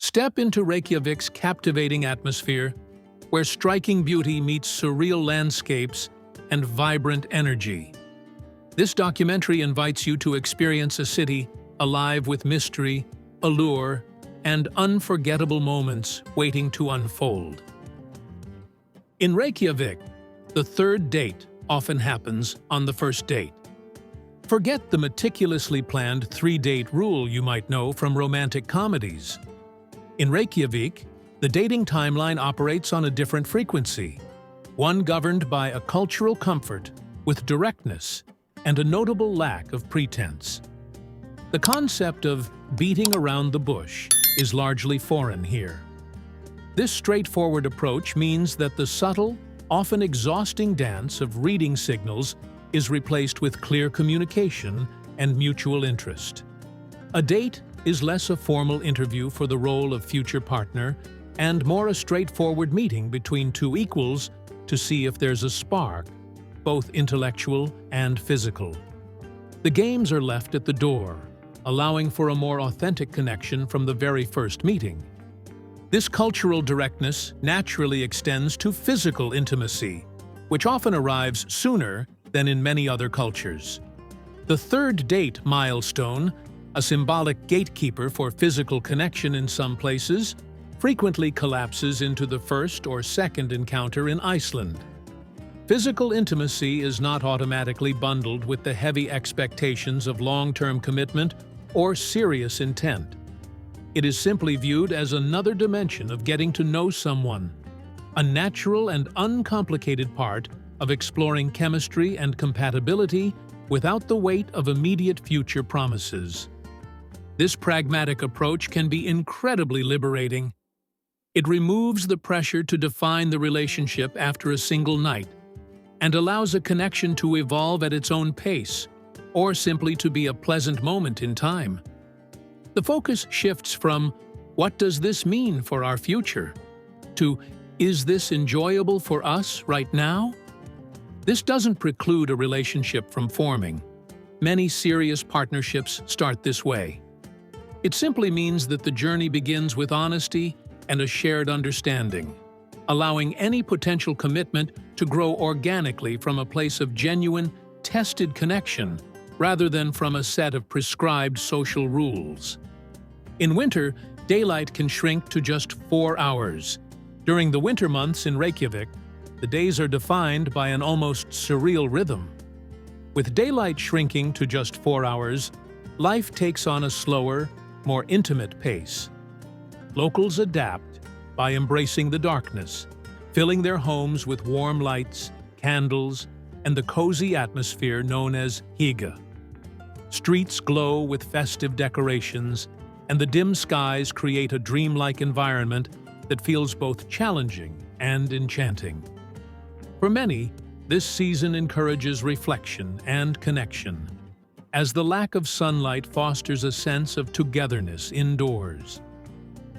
Step into Reykjavik's captivating atmosphere, where striking beauty meets surreal landscapes and vibrant energy. This documentary invites you to experience a city alive with mystery, allure, and unforgettable moments waiting to unfold. In Reykjavik, the third date often happens on the first date. Forget the meticulously planned three-date rule you might know from romantic comedies. In Reykjavik, the dating timeline operates on a different frequency, one governed by a cultural comfort with directness and a notable lack of pretense. The concept of beating around the bush is largely foreign here. This straightforward approach means that the subtle, often exhausting dance of reading signals is replaced with clear communication and mutual interest. A date is less a formal interview for the role of future partner and more a straightforward meeting between two equals to see if there's a spark, both intellectual and physical. The games are left at the door, allowing for a more authentic connection from the very first meeting. This cultural directness naturally extends to physical intimacy, which often arrives sooner than in many other cultures. The third date milestone, a symbolic gatekeeper for physical connection in some places, frequently collapses into the first or second encounter in Iceland. Physical intimacy is not automatically bundled with the heavy expectations of long-term commitment or serious intent. It is simply viewed as another dimension of getting to know someone, a natural and uncomplicated part of exploring chemistry and compatibility without the weight of immediate future promises. This pragmatic approach can be incredibly liberating. It removes the pressure to define the relationship after a single night and allows a connection to evolve at its own pace, or simply to be a pleasant moment in time. The focus shifts from "what does this mean for our future?" to "is this enjoyable for us right now?" This doesn't preclude a relationship from forming. Many serious partnerships start this way. It simply means that the journey begins with honesty and a shared understanding, allowing any potential commitment to grow organically from a place of genuine, tested connection rather than from a set of prescribed social rules. In winter, daylight can shrink to just 4 hours. During the winter months in Reykjavik, the days are defined by an almost surreal rhythm. With daylight shrinking to just 4 hours, life takes on a slower, more intimate pace. Locals adapt by embracing the darkness, filling their homes with warm lights, candles, and the cozy atmosphere known as hygge. Streets glow with festive decorations, and the dim skies create a dreamlike environment that feels both challenging and enchanting. For many, this season encourages reflection and connection, as the lack of sunlight fosters a sense of togetherness indoors.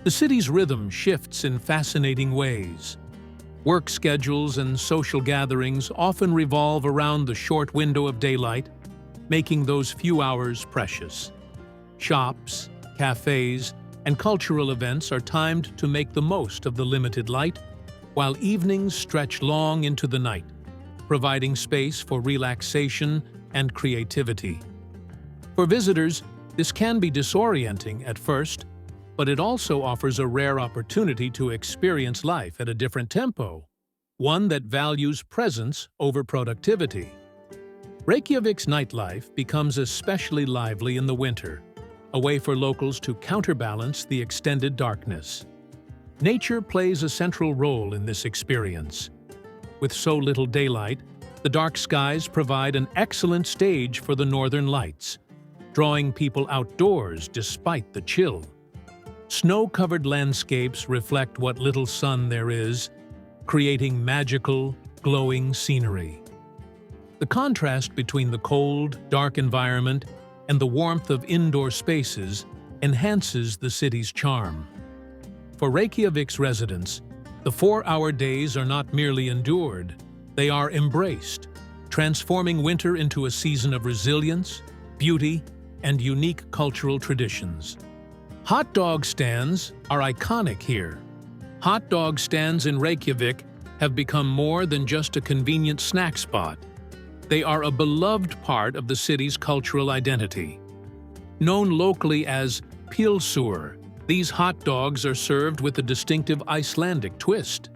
The city's rhythm shifts in fascinating ways. Work schedules and social gatherings often revolve around the short window of daylight, making those few hours precious. Shops, cafes, and cultural events are timed to make the most of the limited light, while evenings stretch long into the night, providing space for relaxation and creativity. For visitors, this can be disorienting at first, but it also offers a rare opportunity to experience life at a different tempo, one that values presence over productivity. Reykjavik's nightlife becomes especially lively in the winter, a way for locals to counterbalance the extended darkness. Nature plays a central role in this experience. With so little daylight, the dark skies provide an excellent stage for the northern lights, drawing people outdoors despite the chill. Snow-covered landscapes reflect what little sun there is, creating magical, glowing scenery. The contrast between the cold, dark environment and the warmth of indoor spaces enhances the city's charm. For Reykjavik's residents, the 4-hour days are not merely endured, they are embraced, transforming winter into a season of resilience, beauty, and unique cultural traditions. Hot dog stands are iconic here. Hot dog stands in Reykjavik have become more than just a convenient snack spot. They are a beloved part of the city's cultural identity. Known locally as pylsur, these hot dogs are served with a distinctive Icelandic twist.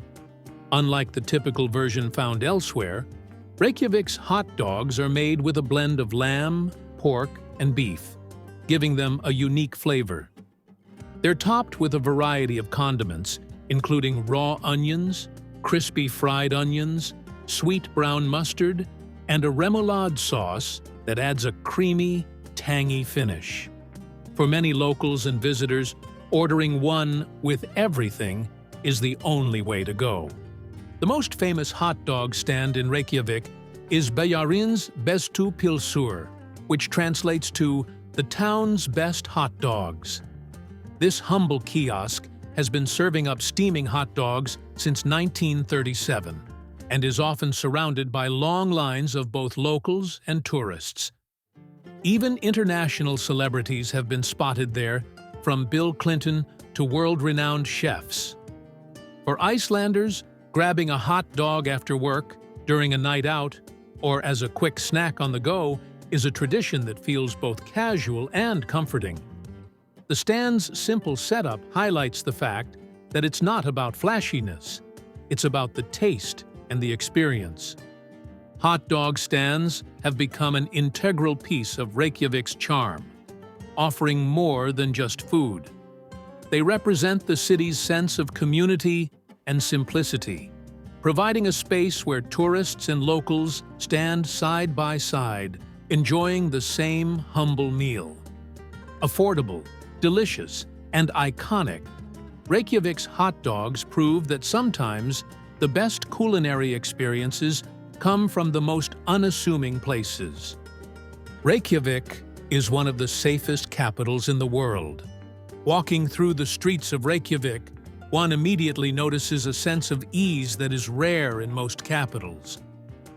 Unlike the typical version found elsewhere, Reykjavik's hot dogs are made with a blend of lamb, pork, and beef, giving them a unique flavor. They're topped with a variety of condiments, including raw onions, crispy fried onions, sweet brown mustard, and a remoulade sauce that adds a creamy, tangy finish. For many locals and visitors, ordering one with everything is the only way to go. The most famous hot dog stand in Reykjavik is Bæjarins bestu pylsur, which translates to the town's best hot dogs. This humble kiosk has been serving up steaming hot dogs since 1937 and is often surrounded by long lines of both locals and tourists. Even international celebrities have been spotted there, from Bill Clinton to world-renowned chefs. For Icelanders, grabbing a hot dog after work, during a night out, or as a quick snack on the go is a tradition that feels both casual and comforting. The stand's simple setup highlights the fact that it's not about flashiness, it's about the taste and the experience. Hot dog stands have become an integral piece of Reykjavik's charm, offering more than just food. They represent the city's sense of community and simplicity, providing a space where tourists and locals stand side by side, enjoying the same humble meal. Affordable, delicious, and iconic, Reykjavik's hot dogs prove that sometimes the best culinary experiences come from the most unassuming places. Reykjavik is one of the safest capitals in the world. Walking through the streets of Reykjavik, one immediately notices a sense of ease that is rare in most capitals.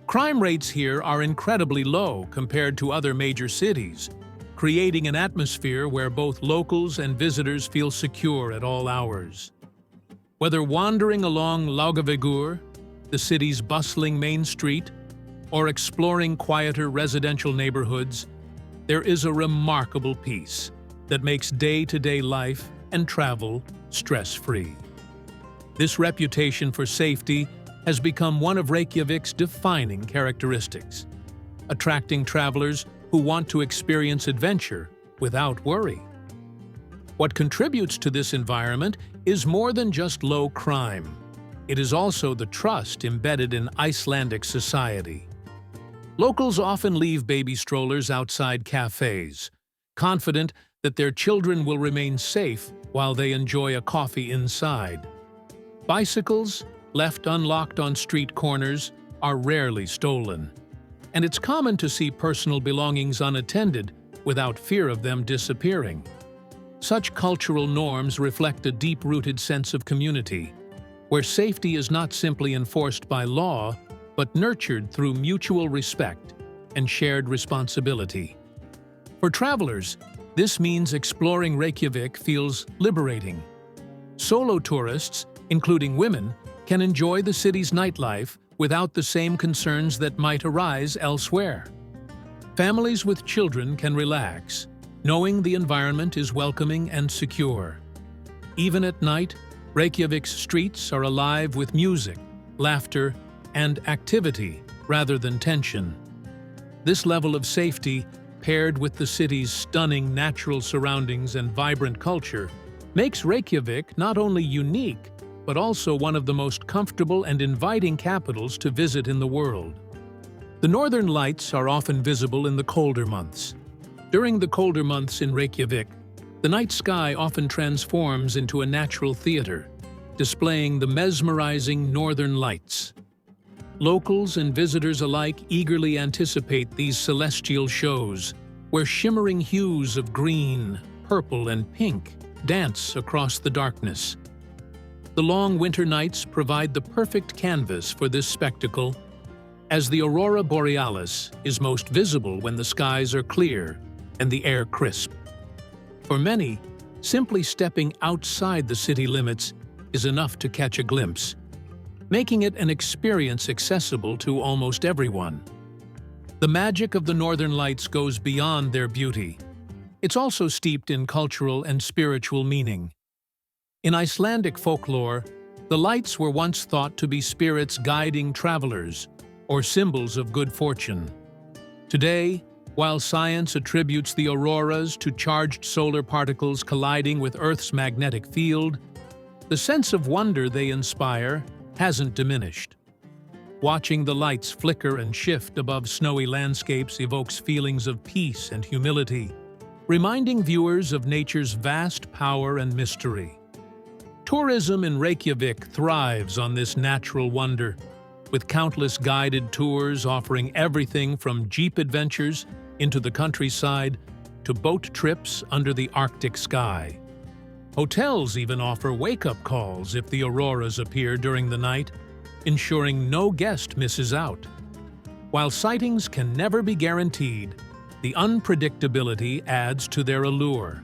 Crime rates here are incredibly low compared to other major cities, creating an atmosphere where both locals and visitors feel secure at all hours. Whether wandering along Laugavegur, the city's bustling main street, or exploring quieter residential neighborhoods, there is a remarkable peace that makes day-to-day life and travel stress-free. This reputation for safety has become one of Reykjavik's defining characteristics, attracting travelers who want to experience adventure without worry. What contributes to this environment is more than just low crime. It is also the trust embedded in Icelandic society. Locals often leave baby strollers outside cafes, confident that their children will remain safe while they enjoy a coffee inside. Bicycles, left unlocked on street corners, are rarely stolen, and it's common to see personal belongings unattended without fear of them disappearing. Such cultural norms reflect a deep-rooted sense of community, where safety is not simply enforced by law, but nurtured through mutual respect and shared responsibility. For travelers, this means exploring Reykjavik feels liberating. Solo tourists, including women, can enjoy the city's nightlife without the same concerns that might arise elsewhere. Families with children can relax, knowing the environment is welcoming and secure. Even at night, Reykjavik's streets are alive with music, laughter, and activity rather than tension. This level of safety, paired with the city's stunning natural surroundings and vibrant culture, makes Reykjavik not only unique, but also one of the most comfortable and inviting capitals to visit in the world. The northern lights are often visible in the colder months. During the colder months in Reykjavik, the night sky often transforms into a natural theater, displaying the mesmerizing northern lights. Locals and visitors alike eagerly anticipate these celestial shows, where shimmering hues of green, purple, and pink dance across the darkness. The long winter nights provide the perfect canvas for this spectacle, as the aurora borealis is most visible when the skies are clear and the air crisp. For many, simply stepping outside the city limits is enough to catch a glimpse, making it an experience accessible to almost everyone. The magic of the Northern Lights goes beyond their beauty. It's also steeped in cultural and spiritual meaning. In Icelandic folklore, the lights were once thought to be spirits guiding travelers or symbols of good fortune. Today, while science attributes the auroras to charged solar particles colliding with Earth's magnetic field, the sense of wonder they inspire hasn't diminished. Watching the lights flicker and shift above snowy landscapes evokes feelings of peace and humility, reminding viewers of nature's vast power and mystery. Tourism in Reykjavik thrives on this natural wonder, with countless guided tours offering everything from jeep adventures into the countryside to boat trips under the Arctic sky. Hotels even offer wake-up calls if the auroras appear during the night, ensuring no guest misses out. While sightings can never be guaranteed, the unpredictability adds to their allure.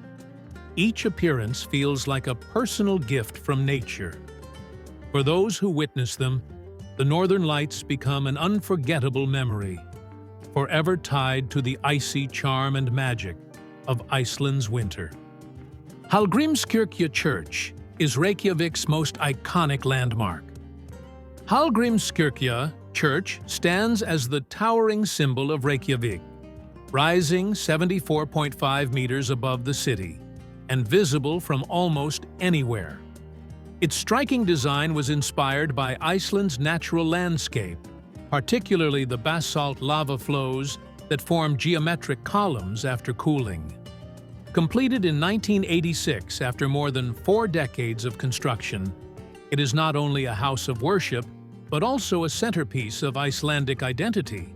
Each appearance feels like a personal gift from nature. For those who witness them, the Northern Lights become an unforgettable memory, forever tied to the icy charm and magic of Iceland's winter. Hallgrímskirkja Church is Reykjavik's most iconic landmark. Hallgrímskirkja Church stands as the towering symbol of Reykjavik, rising 74.5 meters above the city and visible from almost anywhere. Its striking design was inspired by Iceland's natural landscape, particularly the basalt lava flows that form geometric columns after cooling. Completed in 1986 after more than 4 decades of construction, it is not only a house of worship, but also a centerpiece of Icelandic identity.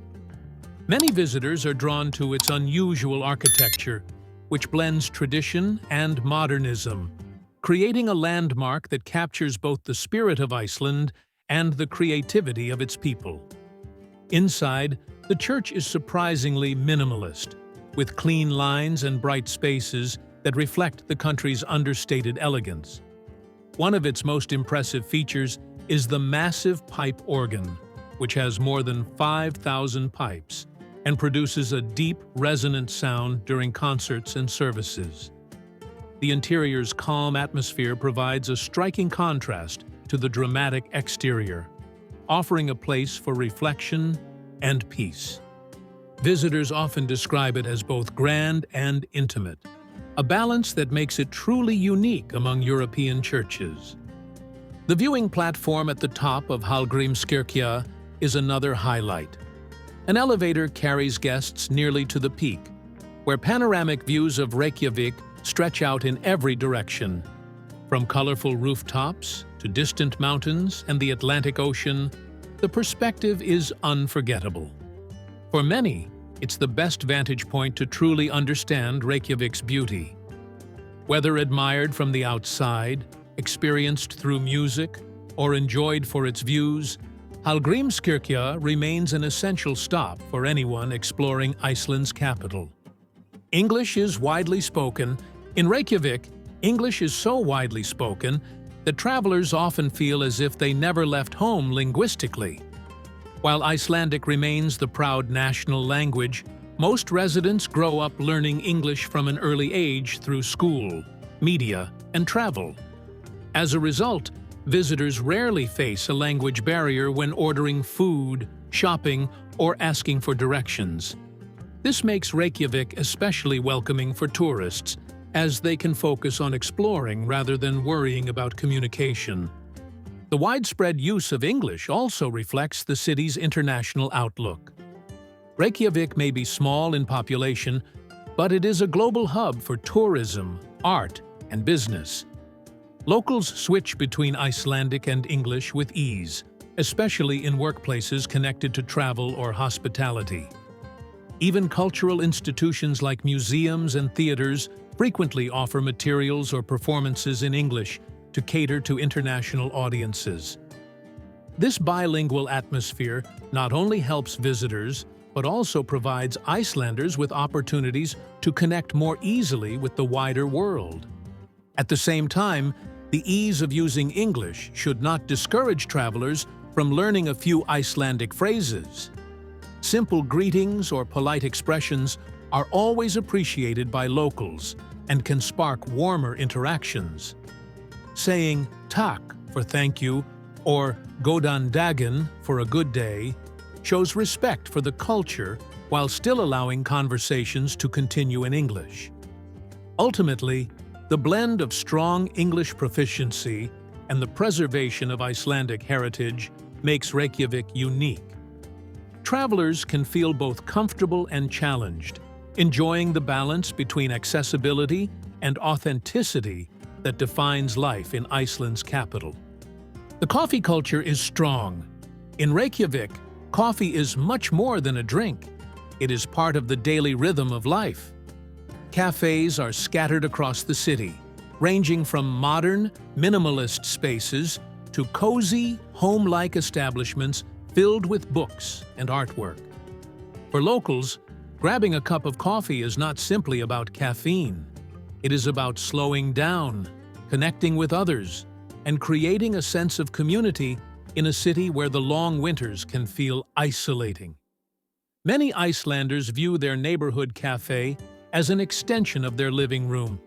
Many visitors are drawn to its unusual architecture, which blends tradition and modernism, creating a landmark that captures both the spirit of Iceland and the creativity of its people. Inside, the church is surprisingly minimalist, with clean lines and bright spaces that reflect the country's understated elegance. One of its most impressive features is the massive pipe organ, which has more than 5,000 pipes and produces a deep, resonant sound during concerts and services. The interior's calm atmosphere provides a striking contrast to the dramatic exterior, offering a place for reflection and peace. Visitors often describe it as both grand and intimate, a balance that makes it truly unique among European churches. The viewing platform at the top of Hallgrímskirkja is another highlight. An elevator carries guests nearly to the peak, where panoramic views of Reykjavik stretch out in every direction. From colorful rooftops to distant mountains and the Atlantic Ocean, the perspective is unforgettable. For many, it's the best vantage point to truly understand Reykjavik's beauty. Whether admired from the outside, experienced through music, or enjoyed for its views, Hallgrímskirkja remains an essential stop for anyone exploring Iceland's capital. English is widely spoken. In Reykjavik, English is so widely spoken that travelers often feel as if they never left home linguistically. While Icelandic remains the proud national language, most residents grow up learning English from an early age through school, media, and travel. As a result, visitors rarely face a language barrier when ordering food, shopping, or asking for directions. This makes Reykjavik especially welcoming for tourists, as they can focus on exploring rather than worrying about communication. The widespread use of English also reflects the city's international outlook. Reykjavik may be small in population, but it is a global hub for tourism, art, and business. Locals switch between Icelandic and English with ease, especially in workplaces connected to travel or hospitality. Even cultural institutions like museums and theaters frequently offer materials or performances in English to cater to international audiences. This bilingual atmosphere not only helps visitors, but also provides Icelanders with opportunities to connect more easily with the wider world. At the same time, the ease of using English should not discourage travelers from learning a few Icelandic phrases. Simple greetings or polite expressions are always appreciated by locals and can spark warmer interactions. Saying "takk" for thank you or "góðan daginn" for a good day shows respect for the culture while still allowing conversations to continue in English. Ultimately, the blend of strong English proficiency and the preservation of Icelandic heritage makes Reykjavik unique. Travelers can feel both comfortable and challenged, enjoying the balance between accessibility and authenticity that defines life in Iceland's capital. The coffee culture is strong. In Reykjavik, coffee is much more than a drink. It is part of the daily rhythm of life. Cafes are scattered across the city, ranging from modern, minimalist spaces to cozy, home-like establishments filled with books and artwork. For locals, grabbing a cup of coffee is not simply about caffeine. It is about slowing down, connecting with others, and creating a sense of community in a city where the long winters can feel isolating. Many Icelanders view their neighborhood cafe as an extension of their living room,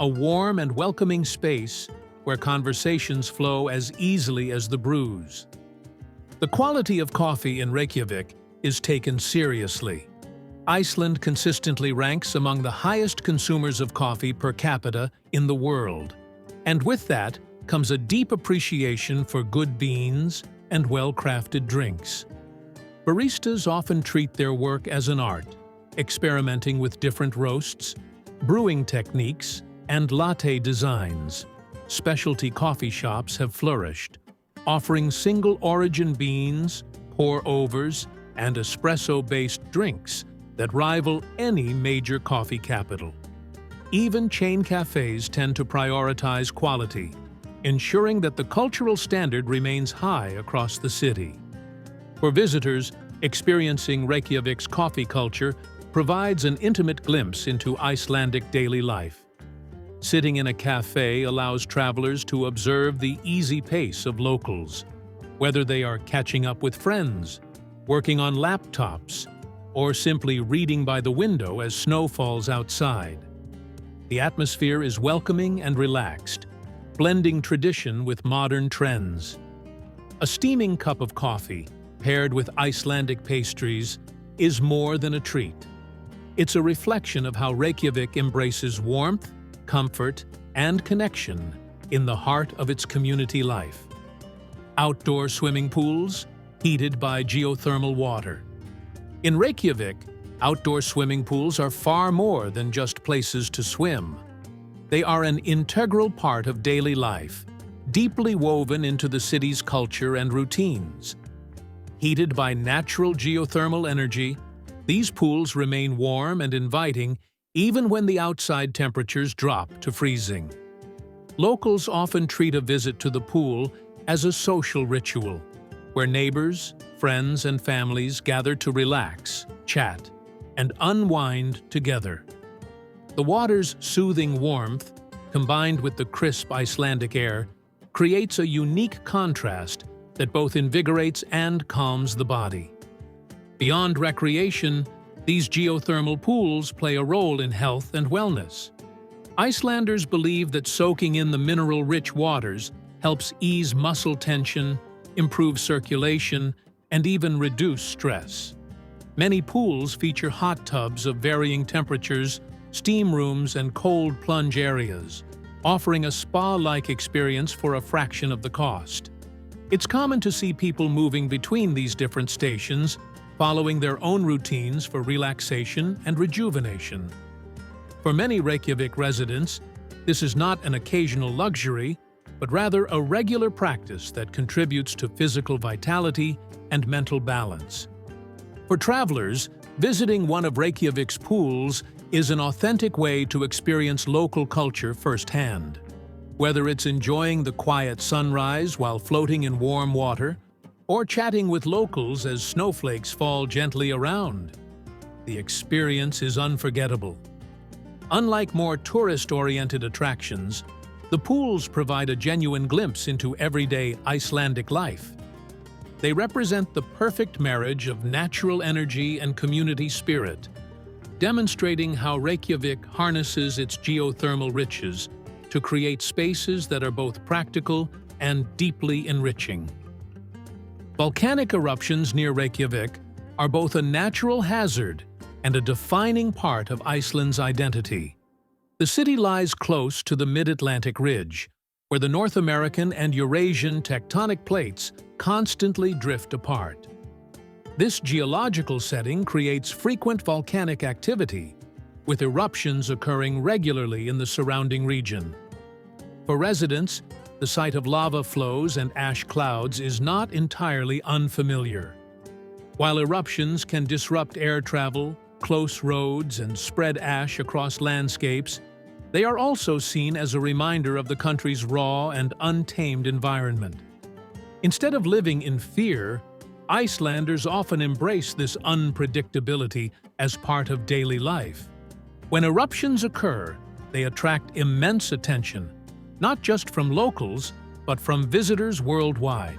a warm and welcoming space where conversations flow as easily as the brews. The quality of coffee in Reykjavik is taken seriously. Iceland consistently ranks among the highest consumers of coffee per capita in the world, and with that comes a deep appreciation for good beans and well-crafted drinks. Baristas often treat their work as an art, experimenting with different roasts, brewing techniques, and latte designs. Specialty coffee shops have flourished, offering single-origin beans, pour-overs, and espresso-based drinks that rival any major coffee capital. Even chain cafes tend to prioritize quality, ensuring that the cultural standard remains high across the city. For visitors, experiencing Reykjavik's coffee culture provides an intimate glimpse into Icelandic daily life. Sitting in a cafe allows travelers to observe the easy pace of locals, whether they are catching up with friends, working on laptops, or simply reading by the window as snow falls outside. The atmosphere is welcoming and relaxed, blending tradition with modern trends. A steaming cup of coffee, paired with Icelandic pastries, is more than a treat. It's a reflection of how Reykjavik embraces warmth, comfort, and connection in the heart of its community life. Outdoor swimming pools, heated by geothermal water. In Reykjavik, outdoor swimming pools are far more than just places to swim. They are an integral part of daily life, deeply woven into the city's culture and routines. Heated by natural geothermal energy, these pools remain warm and inviting even when the outside temperatures drop to freezing. Locals often treat a visit to the pool as a social ritual, where neighbors, friends, and families gather to relax, chat, and unwind together. The water's soothing warmth, combined with the crisp Icelandic air, creates a unique contrast that both invigorates and calms the body. Beyond recreation, these geothermal pools play a role in health and wellness. Icelanders believe that soaking in the mineral-rich waters helps ease muscle tension, improve circulation, and even reduce stress. Many pools feature hot tubs of varying temperatures, steam rooms, and cold plunge areas, offering a spa-like experience for a fraction of the cost. It's common to see people moving between these different stations, following their own routines for relaxation and rejuvenation. For many Reykjavik residents, this is not an occasional luxury, but rather a regular practice that contributes to physical vitality and mental balance. For travelers, visiting one of Reykjavik's pools is an authentic way to experience local culture firsthand. Whether it's enjoying the quiet sunrise while floating in warm water, or chatting with locals as snowflakes fall gently around, the experience is unforgettable. Unlike more tourist-oriented attractions, The pools provide a genuine glimpse into everyday Icelandic life. They represent the perfect marriage of natural energy and community spirit, demonstrating how Reykjavik harnesses its geothermal riches to create spaces that are both practical and deeply enriching. Volcanic eruptions near Reykjavik are both a natural hazard and a defining part of Iceland's identity. The city lies close to the mid-Atlantic ridge, where the North American and Eurasian tectonic plates constantly drift apart. This geological setting creates frequent volcanic activity, with eruptions occurring regularly in the surrounding region. For residents, the sight of lava flows and ash clouds is not entirely unfamiliar. While eruptions can disrupt air travel, close roads, and spread ash across landscapes, they are also seen as a reminder of the country's raw and untamed environment. Instead of living in fear, Icelanders often embrace this unpredictability as part of daily life. When eruptions occur, they attract immense attention, not just from locals, but from visitors worldwide.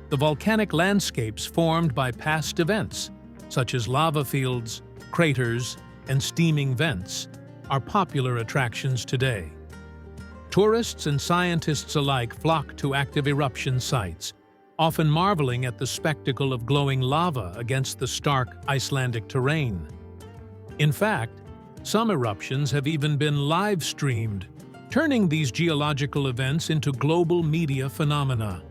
The volcanic landscapes formed by past events, such as lava fields, craters, and steaming vents, are popular attractions today. Tourists and scientists alike flock to active eruption sites, often marveling at the spectacle of glowing lava against the stark Icelandic terrain. In fact, some eruptions have even been live-streamed, turning these geological events into global media phenomena.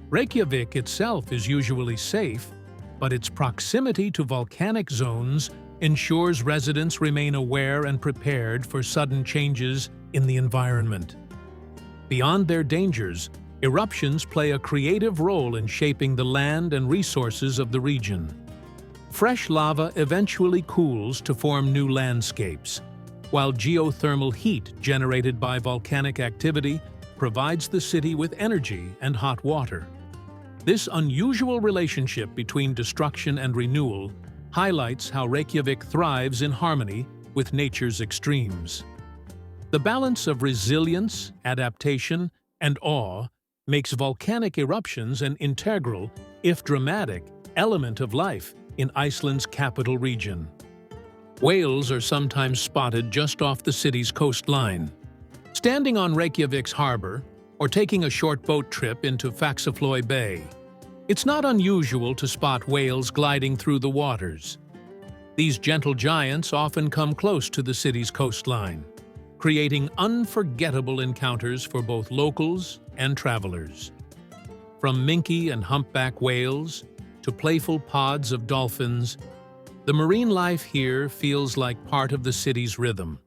Reykjavik itself is usually safe, but its proximity to volcanic zones ensures residents remain aware and prepared for sudden changes in the environment. Beyond their dangers, eruptions play a creative role in shaping the land and resources of the region. Fresh lava eventually cools to form new landscapes, while geothermal heat generated by volcanic activity provides the city with energy and hot water. This unusual relationship between destruction and renewal highlights how Reykjavik thrives in harmony with nature's extremes. The balance of resilience, adaptation, and awe makes volcanic eruptions an integral, if dramatic, element of life in Iceland's capital region. Whales are sometimes spotted just off the city's coastline. Standing on Reykjavik's harbor, or taking a short boat trip into Faxaflói Bay, it's not unusual to spot whales gliding through the waters. These gentle giants often come close to the city's coastline, creating unforgettable encounters for both locals and travelers. From minke and humpback whales to playful pods of dolphins, the marine life here feels like part of the city's rhythm.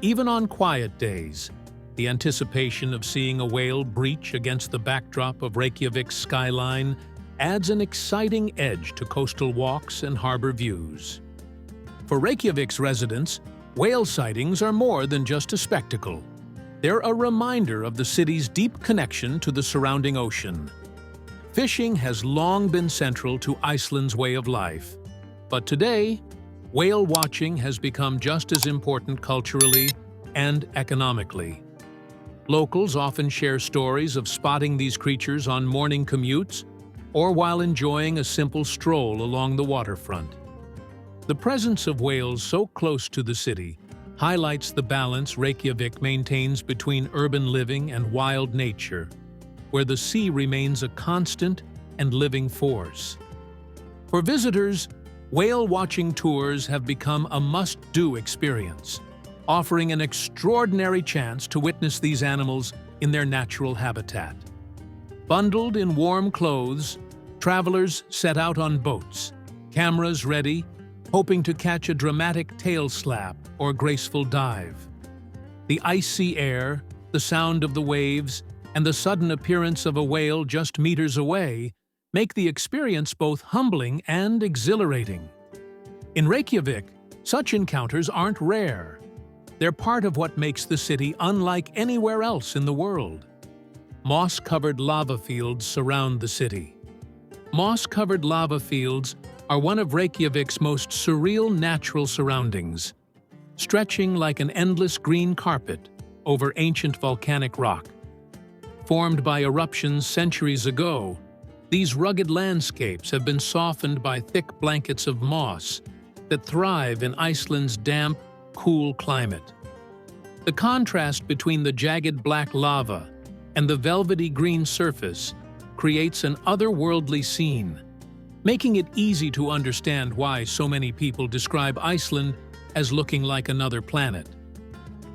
Even on quiet days, the anticipation of seeing a whale breach against the backdrop of Reykjavik's skyline adds an exciting edge to coastal walks and harbor views. For Reykjavik's residents, whale sightings are more than just a spectacle. They're a reminder of the city's deep connection to the surrounding ocean. Fishing has long been central to Iceland's way of life, but today, whale watching has become just as important culturally and economically. Locals often share stories of spotting these creatures on morning commutes or while enjoying a simple stroll along the waterfront. The presence of whales so close to the city highlights the balance Reykjavik maintains between urban living and wild nature, where the sea remains a constant and living force. For visitors, whale-watching tours have become a must-do experience, offering an extraordinary chance to witness these animals in their natural habitat. Bundled in warm clothes, travelers set out on boats, cameras ready, hoping to catch a dramatic tail slap or graceful dive. The icy air, the sound of the waves, and the sudden appearance of a whale just meters away make the experience both humbling and exhilarating. In Reykjavik, such encounters aren't rare. They're part of what makes the city unlike anywhere else in the world. Moss-covered lava fields surround the city. Moss-covered lava fields are one of Reykjavik's most surreal natural surroundings, stretching like an endless green carpet over ancient volcanic rock. Formed by eruptions centuries ago, these rugged landscapes have been softened by thick blankets of moss that thrive in Iceland's damp, cool climate. The contrast between the jagged black lava and the velvety green surface creates an otherworldly scene, making it easy to understand why so many people describe Iceland as looking like another planet.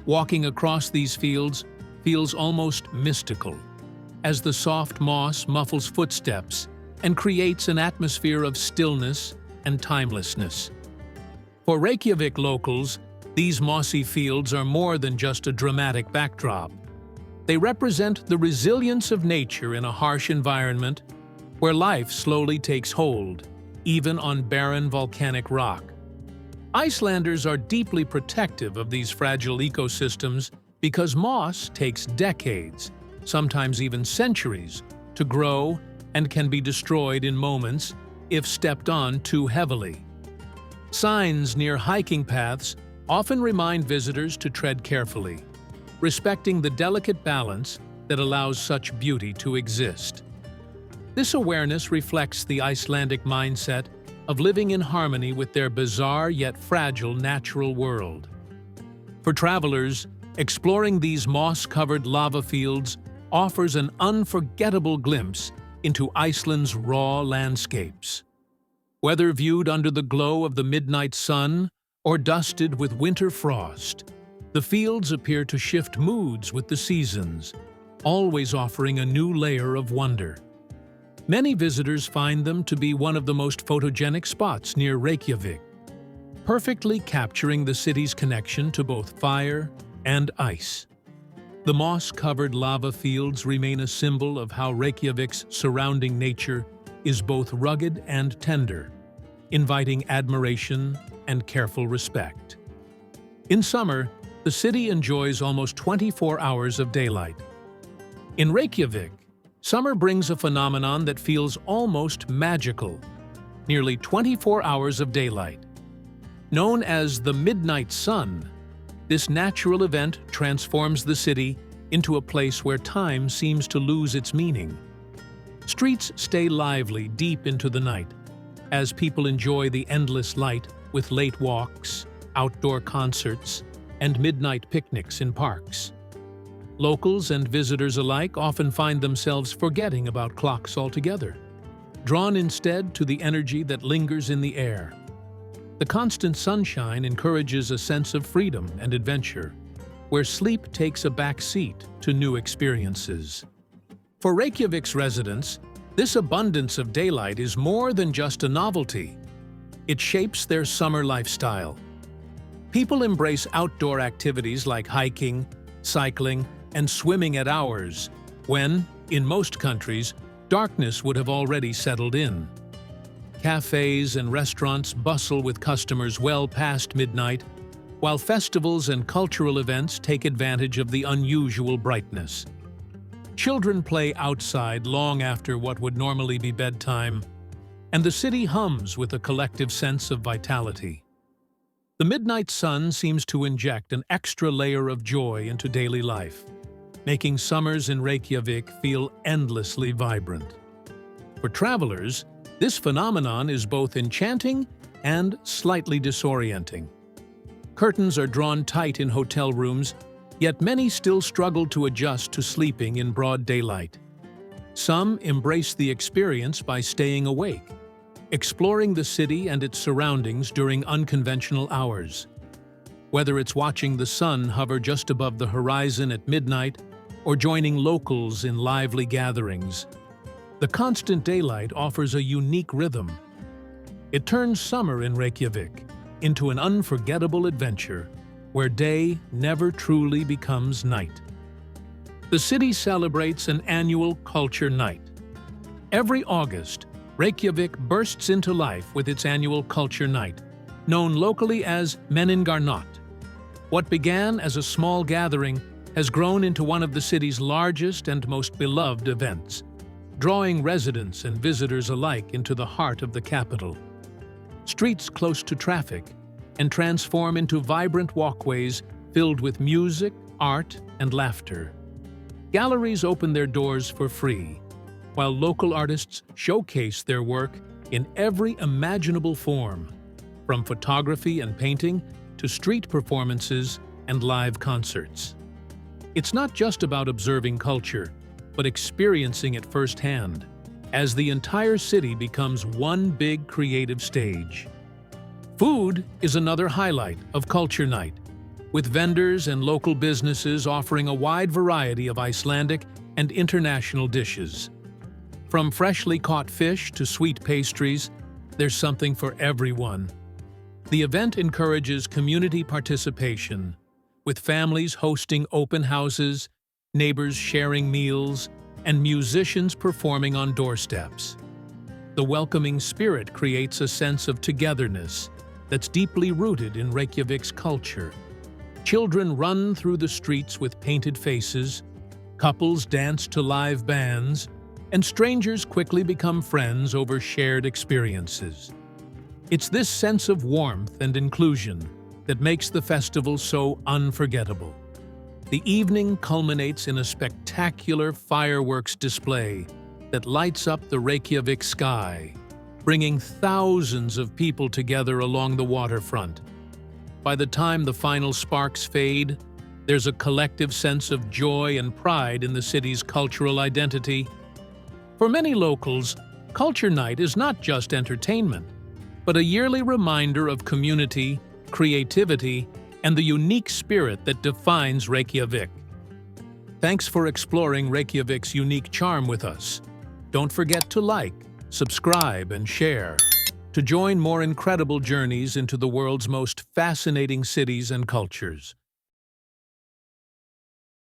Walking across these fields feels almost mystical, as the soft moss muffles footsteps and creates an atmosphere of stillness and timelessness. For Reykjavik locals, these mossy fields are more than just a dramatic backdrop. They represent the resilience of nature in a harsh environment where life slowly takes hold, even on barren volcanic rock. Icelanders are deeply protective of these fragile ecosystems because moss takes decades, sometimes even centuries, to grow and can be destroyed in moments if stepped on too heavily. Signs near hiking paths often remind visitors to tread carefully, respecting the delicate balance that allows such beauty to exist. This awareness reflects the Icelandic mindset of living in harmony with their bizarre yet fragile natural world. For travelers, exploring these moss-covered lava fields offers an unforgettable glimpse into Iceland's raw landscapes. Whether viewed under the glow of the midnight sun or dusted with winter frost, the fields appear to shift moods with the seasons, always offering a new layer of wonder. Many visitors find them to be one of the most photogenic spots near Reykjavik, perfectly capturing the city's connection to both fire and ice. The moss-covered lava fields remain a symbol of how Reykjavik's surrounding nature is both rugged and tender, inviting admiration and careful respect. In summer, the city enjoys almost 24 hours of daylight. In Reykjavik, summer brings a phenomenon that feels almost magical: nearly 24 hours of daylight. Known as the midnight sun, this natural event transforms the city into a place where time seems to lose its meaning. Streets stay lively deep into the night, as people enjoy the endless light with late walks, outdoor concerts, and midnight picnics in parks. Locals and visitors alike often find themselves forgetting about clocks altogether, drawn instead to the energy that lingers in the air. The constant sunshine encourages a sense of freedom and adventure, where sleep takes a back seat to new experiences. For Reykjavik's residents, this abundance of daylight is more than just a novelty. It shapes their summer lifestyle. People embrace outdoor activities like hiking, cycling, and swimming at hours when, in most countries, darkness would have already settled in. Cafes and restaurants bustle with customers well past midnight, while festivals and cultural events take advantage of the unusual brightness. Children play outside long after what would normally be bedtime, and the city hums with a collective sense of vitality. The midnight sun seems to inject an extra layer of joy into daily life, making summers in Reykjavik feel endlessly vibrant. For travelers, this phenomenon is both enchanting and slightly disorienting. Curtains are drawn tight in hotel rooms, yet many still struggle to adjust to sleeping in broad daylight. Some embrace the experience by staying awake, exploring the city and its surroundings during unconventional hours. Whether it's watching the sun hover just above the horizon at midnight or joining locals in lively gatherings, the constant daylight offers a unique rhythm. It turns summer in Reykjavik into an unforgettable adventure where day never truly becomes night. The city celebrates an annual culture night. Every August, Reykjavik bursts into life with its annual culture night, known locally as Menningarnótt. What began as a small gathering has grown into one of the city's largest and most beloved events, drawing residents and visitors alike into the heart of the capital. Streets close to traffic and transform into vibrant walkways filled with music, art, and laughter. Galleries open their doors for free, while local artists showcase their work in every imaginable form, from photography and painting to street performances and live concerts. It's not just about observing culture, but experiencing it firsthand, as the entire city becomes one big creative stage. Food is another highlight of Culture Night, with vendors and local businesses offering a wide variety of Icelandic and international dishes. From freshly caught fish to sweet pastries, there's something for everyone. The event encourages community participation, with families hosting open houses, neighbors sharing meals, and musicians performing on doorsteps. The welcoming spirit creates a sense of togetherness that's deeply rooted in Reykjavik's culture. Children run through the streets with painted faces, couples dance to live bands, and strangers quickly become friends over shared experiences. It's this sense of warmth and inclusion that makes the festival so unforgettable. The evening culminates in a spectacular fireworks display that lights up the Reykjavik sky, bringing thousands of people together along the waterfront. By the time the final sparks fade, there's a collective sense of joy and pride in the city's cultural identity. For many locals, Culture Night is not just entertainment, but a yearly reminder of community, creativity, and the unique spirit that defines Reykjavik. Thanks for exploring Reykjavik's unique charm with us. Don't forget to like, subscribe, and share to join more incredible journeys into the world's most fascinating cities and cultures.